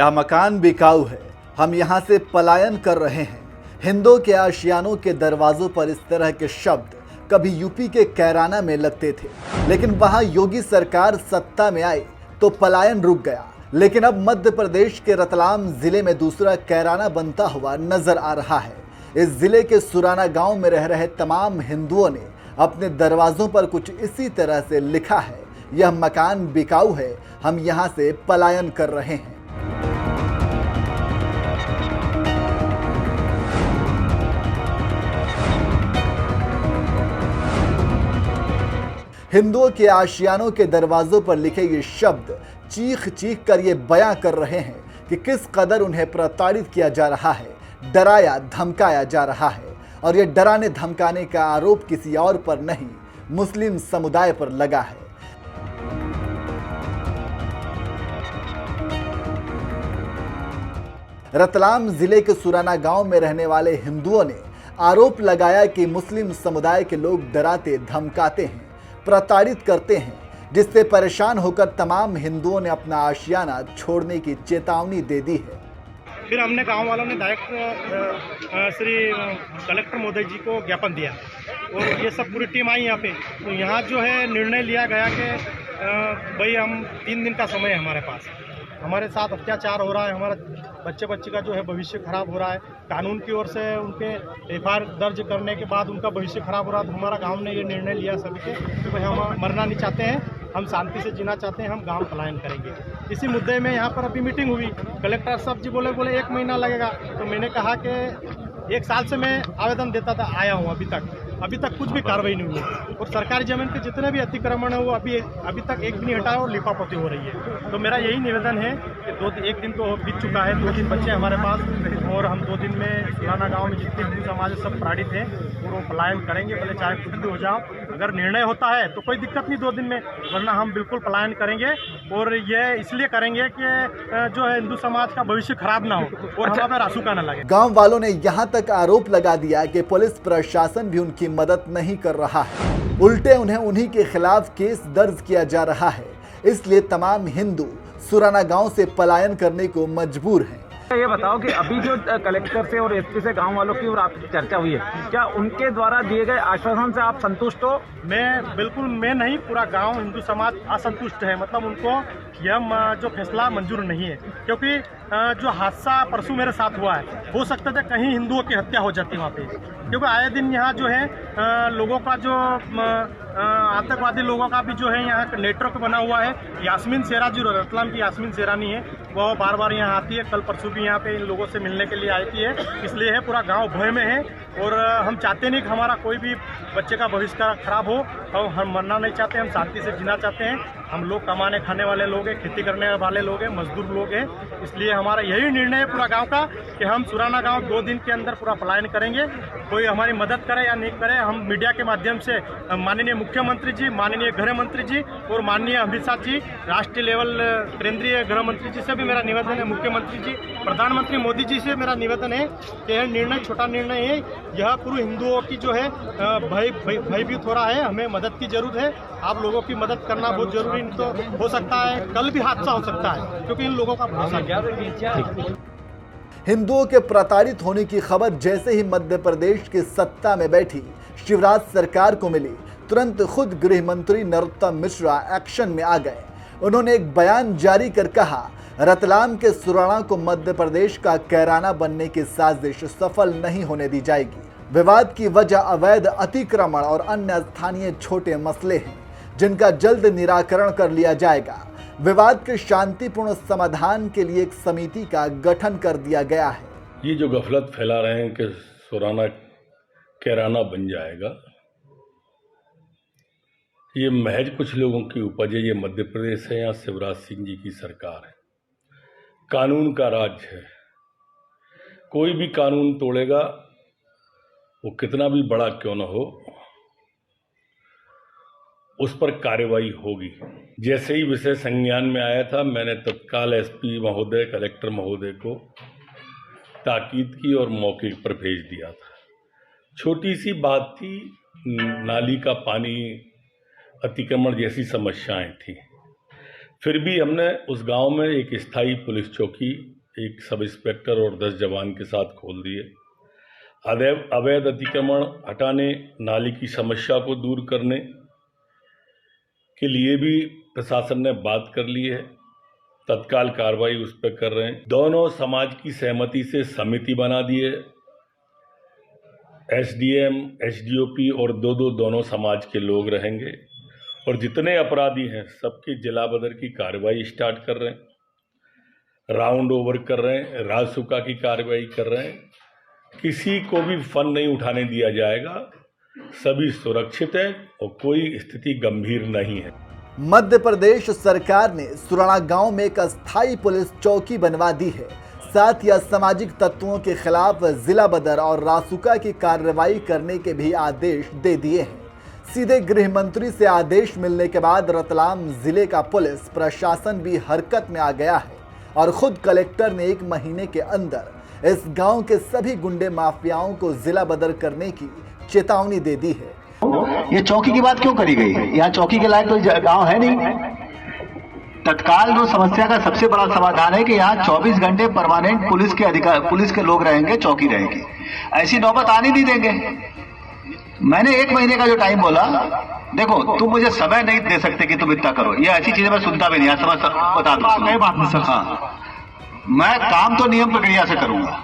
यह मकान बिकाऊ है, हम यहाँ से पलायन कर रहे हैं। हिंदुओं के आशियानों के दरवाजों पर इस तरह के शब्द कभी यूपी के कैराना में लगते थे, लेकिन वहां योगी सरकार सत्ता में आई तो पलायन रुक गया। लेकिन अब मध्य प्रदेश के रतलाम जिले में दूसरा कैराना बनता हुआ नजर आ रहा है। इस जिले के सुराना गांव में रह रहे तमाम हिंदुओं ने अपने दरवाजों पर कुछ इसी तरह से लिखा है, यह मकान बिकाऊ है, हम यहाँ से पलायन कर रहे हैं। हिंदुओं के आशियानों के दरवाजों पर लिखे ये शब्द चीख चीख कर ये बयां कर रहे हैं कि किस कदर उन्हें प्रताड़ित किया जा रहा है, डराया धमकाया जा रहा है। और ये डराने धमकाने का आरोप किसी और पर नहीं, मुस्लिम समुदाय पर लगा है। रतलाम जिले के सुराना गांव में रहने वाले हिंदुओं ने आरोप लगाया कि मुस्लिम समुदाय के लोग डराते धमकाते हैं, प्रताड़ित करते हैं, जिससे परेशान होकर तमाम हिंदुओं ने अपना आशियाना छोड़ने की चेतावनी दे दी है। फिर हमने गांव वालों ने डायरेक्ट श्री कलेक्टर महोदय जी को ज्ञापन दिया और ये सब पूरी टीम आई यहाँ पे। तो यहाँ जो है निर्णय लिया गया कि भाई हम 3 दिन का समय है हमारे पास, हमारे साथ अत्याचार हो रहा है, हमारा बच्चे का जो है भविष्य खराब हो रहा है। कानून की ओर से उनके एफआईआर दर्ज करने के बाद उनका भविष्य खराब हो रहा है। तो हमारा गांव ने ये निर्णय लिया सभी के कि भाई हम मरना नहीं चाहते हैं, हम शांति से जीना चाहते हैं, हम गांव पलायन करेंगे। इसी मुद्दे में यहाँ पर अभी मीटिंग हुई। कलेक्टर साहब जी बोले 1 महीना लगेगा। तो मैंने कहा कि 1 साल से मैं आवेदन देता था, आया हूँ अभी तक कुछ भी कार्रवाई नहीं हुई। और सरकारी जमीन के जितने भी अतिक्रमण है वो अभी तक एक भी नहीं हटाया और लिपापोती हो रही है। तो मेरा यही निवेदन है कि 1 दिन तो बीत चुका है, 2 दिन बच्चे हमारे पास, और हम 2 दिन में सुराना गांव में जितने हिंदू समाज सब प्रताड़ित हैं और वो पलायन करेंगे, भले चाहे कुछ भी हो जाओ। अगर निर्णय होता है तो कोई दिक्कत नहीं 2 दिन में, वरना हम बिल्कुल पलायन करेंगे। और ये इसलिए करेंगे कि जो है हिंदू समाज का भविष्य खराब ना हो और हमारे पर आंसू का ना लगे। गाँव वालों ने यहाँ तक आरोप लगा दिया कि पुलिस प्रशासन भी उनकी मदद नहीं कर रहा है, उल्टे उन्हीं के खिलाफ केस दर्ज किया जा रहा है। इसलिए तमाम हिंदू सुराना गांव से पलायन करने को मजबूर हैं। ये बताओ कि अभी जो कलेक्टर से और एसपी से गांव वालों की और आपकी चर्चा हुई है, क्या उनके द्वारा दिए गए आश्वासन से आप संतुष्ट हो? मैं नहीं, पूरा गांव हिंदू समाज असंतुष्ट है। मतलब उनको यह जो फैसला मंजूर नहीं है, क्योंकि जो हादसा परसों मेरे साथ हुआ है, हो सकता था कहीं हिंदुओं की हत्या हो जाती वहाँ पे, क्योंकि आए दिन यहाँ जो है लोगों का जो आतंकवादी लोगों का भी जो है यहाँ नेटवर्क बना हुआ है। यास्मीन शेरा जो रतलाम की यास्मीन शेरानी है, वो बार यहाँ आती है, कल परसों भी यहाँ पे इन लोगों से मिलने के लिए आई थी है। इसलिए है पूरा गांव भय में है और हम चाहते नहीं कि हमारा कोई भी बच्चे का भविष्य खराब हो। और हम मरना नहीं चाहते, हम शांति से जीना चाहते हैं। हम लोग कमाने खाने वाले लोग हैं, खेती करने वाले लोग हैं, मजदूर लोग हैं। इसलिए हमारा यही निर्णय है पूरा गांव का कि हम सुराना गांव 2 दिन के अंदर पूरा पलायन करेंगे। कोई हमारी मदद करे या नहीं करे, हम मीडिया के माध्यम से माननीय मुख्यमंत्री जी, माननीय गृह मंत्री जी और माननीय अमित शाह जी, राष्ट्रीय लेवल केंद्रीय गृह मंत्री जी से भी मेरा निवेदन है, मुख्यमंत्री जी, प्रधानमंत्री मोदी जी से मेरा निवेदन है कि यह निर्णय छोटा निर्णय है, यह पूरे हिंदुओं की जो है भयभीत हो रहा है, हमें मदद की जरूरत है। आप लोगों की मदद करना बहुत जरूरी, तो हो सकता है कल भी हादसा हो सकता है, क्योंकि इन लोगों का भरोसा नहीं। हिंदुओं के प्रताड़ित होने की खबर जैसे ही मध्य प्रदेश की सत्ता में बैठी शिवराज सरकार को मिली, तुरंत खुद गृह मंत्री नरोत्तम मिश्रा एक्शन में आ गए। उन्होंने एक बयान जारी कर कहा, रतलाम के सुराना को मध्य प्रदेश का कैराना बनने की साजिश सफल नहीं होने दी जाएगी। विवाद की वजह अवैध अतिक्रमण और अन्य स्थानीय छोटे मसले हैं, जिनका जल्द निराकरण कर लिया जाएगा। विवाद के शांतिपूर्ण समाधान के लिए एक समिति का गठन कर दिया गया है। ये जो गफलत फैला रहे हैं कि सुराना कैराना बन जाएगा, ये महज कुछ लोगों की उपज है। ये मध्य प्रदेश है, यहाँ शिवराज सिंह जी की सरकार है, कानून का राज है। कोई भी कानून तोड़ेगा, वो कितना भी बड़ा क्यों न हो, उस पर कार्रवाई होगी। जैसे ही विषय संज्ञान में आया था, मैंने तत्काल एसपी महोदय, कलेक्टर महोदय को ताकीद की और मौके पर भेज दिया था। छोटी सी बात थी, नाली का पानी, अतिक्रमण जैसी समस्याएं थी। फिर भी हमने उस गांव में एक स्थायी पुलिस चौकी, एक सब इंस्पेक्टर और 10 जवान के साथ खोल दिए। अवैध अतिक्रमण हटाने, नाली की समस्या को दूर करने के लिए भी प्रशासन ने बात कर ली है, तत्काल कार्रवाई उस पर कर रहे हैं। दोनों समाज की सहमति से समिति बना दी है। एसडीएम, एसडीओपी और दोनों समाज के लोग रहेंगे और जितने अपराधी हैं सबकी जिला बदर की कार्रवाई स्टार्ट कर रहे हैं, राउंड ओवर कर रहे हैं, राजसुका की कार्रवाई कर रहे हैं। किसी को भी फन नहीं उठाने दिया जाएगा, सभी सुरक्षित है और कोई स्थिति गंभीर नहीं है। मध्य प्रदेश सरकार ने सुराणा गांव में एक अस्थायी पुलिस चौकी बनवा दी है। साथ ही असामाजिक तत्वों के खिलाफ जिला बदर और रासुका की कार्रवाई करने के भी आदेश दे दिए हैं। सीधे गृह मंत्री से आदेश मिलने के बाद रतलाम जिले का पुलिस प्रशासन भी हरकत में आ गया है और खुद कलेक्टर ने 1 महीने के अंदर इस गांव के सभी गुंडे माफियाओं को जिला बदर करने की चेतावनी दे दी है। ये चौकी की बात क्यों करी गई है? यहाँ चौकी के लायक कोई गांव है नहीं। तत्काल जो समस्या का सबसे बड़ा समाधान है कि यहाँ 24 घंटे परमानेंट पुलिस के लोग रहेंगे, चौकी रहेगी। ऐसी नौबत आने नहीं देंगे। मैंने 1 महीने का जो टाइम बोला, देखो तुम मुझे समय नहीं दे सकते कि तुम इतना करो, ये ऐसी चीजें मैं सुनता भी नहीं। समझ बता दो, बात नहीं सर। हाँ, मैं काम तो नियम प्रक्रिया से करूंगा।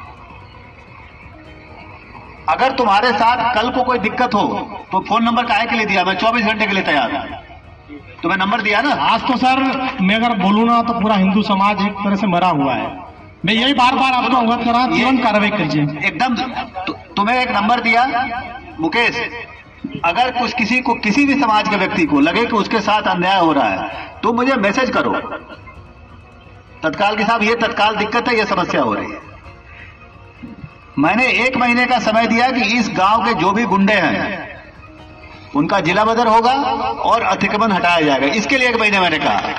अगर तुम्हारे साथ कल को कोई दिक्कत हो तो फोन नंबर काहे के लिए दिया? मैं 24 घंटे के लिए तैयार हूं। तुम्हें नंबर दिया ना। आज तो सर मैं अगर बोलूँ ना तो पूरा हिंदू समाज एक तरह से मरा हुआ है। मैं यही बार बार आपको अवगत कर रहा हूं, तुरंत कार्रवाई कीजिए। एकदम तुम्हें एक नंबर दिया मुकेश, अगर किसी को किसी भी समाज के व्यक्ति को लगे कि उसके साथ अन्याय हो रहा है तो मुझे मैसेज करो तत्काल के साहब, ये तत्काल दिक्कत है, ये समस्या हो रही है। मैंने 1 महीने का समय दिया कि इस गांव के जो भी गुंडे हैं उनका जिला बदर होगा और अतिक्रमण हटाया जाएगा। इसके लिए 1 महीने मैंने कहा।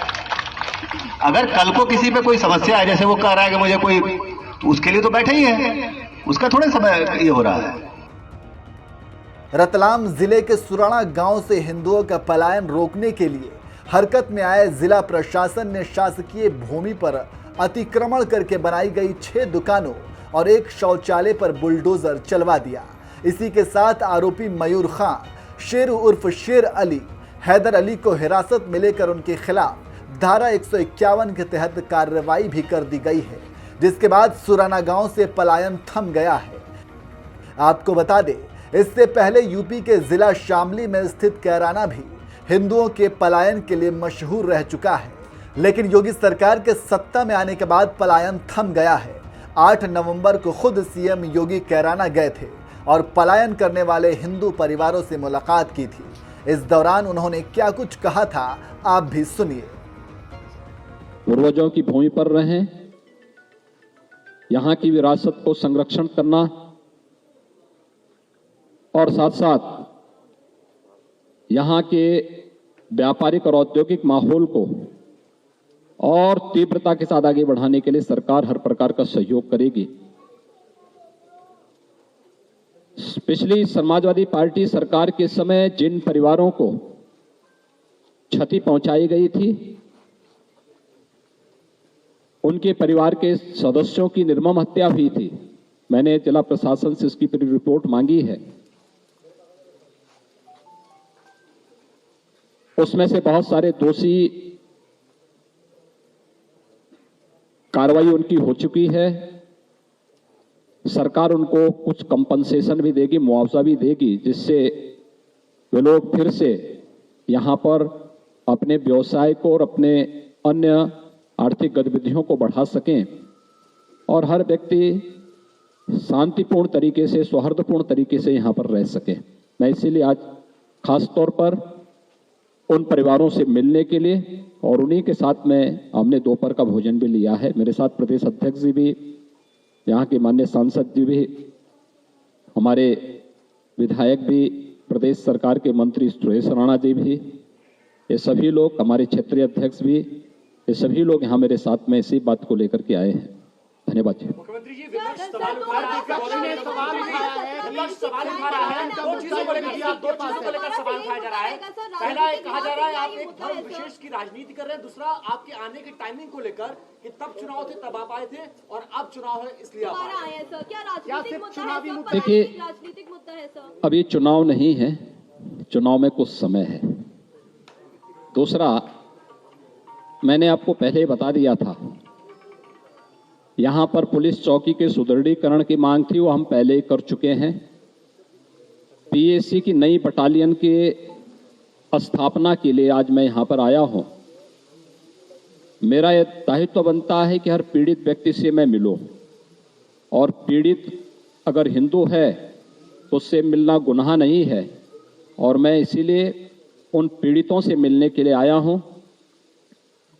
अगर कल को किसी पे कोई समस्या है, जैसे वो कह रहा है कि मुझे कोई, तो उसके लिए तो बैठे ही है, उसका थोड़े समय ये हो रहा है। रतलाम जिले के सुराणा गांव से हिंदुओं का पलायन रोकने के लिए हरकत में आए जिला प्रशासन ने शासकीय भूमि पर अतिक्रमण करके बनाई गई 6 दुकानों और 1 शौचालय पर बुलडोजर चलवा दिया। इसी के साथ आरोपी मयूर खान, शेर उर्फ शेर अली, हैदर अली को हिरासत में लेकर उनके खिलाफ धारा 151 के तहत कार्रवाई भी कर दी गई है, जिसके बाद सुराना गांव से पलायन थम गया है। आपको बता दें, इससे पहले यूपी के जिला शामली में स्थित कैराना भी हिंदुओं के पलायन के लिए मशहूर रह चुका है, लेकिन योगी सरकार के सत्ता में आने के बाद पलायन थम गया है। 8 नवंबर को खुद सीएम योगी कैराना गए थे और पलायन करने वाले हिंदू परिवारों से मुलाकात की थी। इस दौरान उन्होंने क्या कुछ कहा था, आप भी सुनिए। पूर्वजों की भूमि पर रहें, यहाँ की विरासत को संरक्षण करना और साथ साथ यहाँ के व्यापारिक और औद्योगिक माहौल को और तीव्रता के साथ आगे बढ़ाने के लिए सरकार हर प्रकार का सहयोग करेगी। पिछली समाजवादी पार्टी सरकार के समय जिन परिवारों को क्षति पहुंचाई गई थी, उनके परिवार के सदस्यों की निर्मम हत्या हुई थी। मैंने जिला प्रशासन से इसकी पूरी रिपोर्ट मांगी है। उसमें से बहुत सारे दोषी कार्रवाई उनकी हो चुकी है। सरकार उनको कुछ कंपनसेशन भी देगी, मुआवजा भी देगी, जिससे वे लोग फिर से यहाँ पर अपने व्यवसाय को और अपने अन्य आर्थिक गतिविधियों को बढ़ा सकें और हर व्यक्ति शांतिपूर्ण तरीके से, सौहार्दपूर्ण तरीके से यहाँ पर रह सके। मैं इसीलिए आज खास तौर पर उन परिवारों से मिलने के लिए और उन्हीं के साथ में हमने दोपहर का भोजन भी लिया है। मेरे साथ प्रदेश अध्यक्ष जी भी, यहाँ के माननीय सांसद जी भी, हमारे विधायक भी, प्रदेश सरकार के मंत्री सुरेश राणा जी भी, ये सभी लोग, हमारे क्षेत्रीय अध्यक्ष भी, ये सभी लोग यहाँ मेरे साथ में इसी बात को लेकर के आए हैं। धन्यवाद जी। सवाल उठा रहा है, सवाल उठा रहा है, दो चीजों को लेकर सवाल उठाया जा रहा है। पहला एक कहा जा रहा है आप एक धर्म विशेष की राजनीति कर रहे हैं, दूसरा आपके आने की टाइमिंग को लेकर कि तब चुनाव थे तब आप आए थे और अब चुनाव है इसलिए आप आए हैं। सर क्या राजनीतिक मुद्दा है? देखिए, राजनीतिक मुद्दा है सर। अभी चुनाव नहीं है, चुनाव में कुछ समय है। दूसरा, मैंने आपको पहले ही बता दिया था, यहां पर पुलिस चौकी के सुदृढ़ीकरण की मांग थी, वो हम पहले ही कर चुके हैं। पीएसी की नई बटालियन के स्थापना के लिए आज मैं यहां पर आया हूं। मेरा यह दायित्व बनता है कि हर पीड़ित व्यक्ति से मैं मिलूं, और पीड़ित अगर हिंदू है तो उससे मिलना गुनाह नहीं है, और मैं इसीलिए उन पीड़ितों से मिलने के लिए आया हूं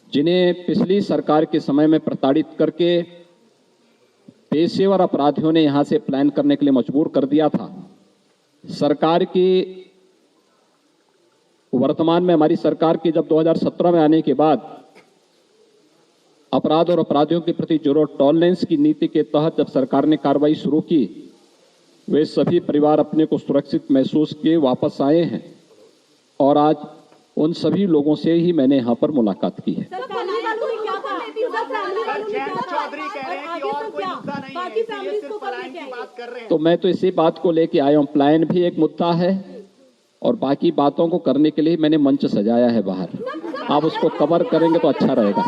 जिन्हें पिछली सरकार के समय में प्रताड़ित करके पेशेवर अपराधियों ने यहां से प्लान करने के लिए मजबूर कर दिया था। सरकार की वर्तमान में हमारी सरकार की जब 2017 में आने के बाद अपराध और अपराधियों के प्रति जीरो टॉलरेंस की नीति के तहत जब सरकार ने कार्रवाई शुरू की, वे सभी परिवार अपने को सुरक्षित महसूस किए वापस आए हैं, और आज उन सभी लोगों से ही मैंने यहाँ पर मुलाकात की है। तो मैं तो इसी बात को लेके आया हूँ, प्लान भी एक मुद्दा है और बाकी बातों को करने के लिए मैंने मंच सजाया है बाहर। आप उसको कवर करेंगे तो अच्छा रहेगा।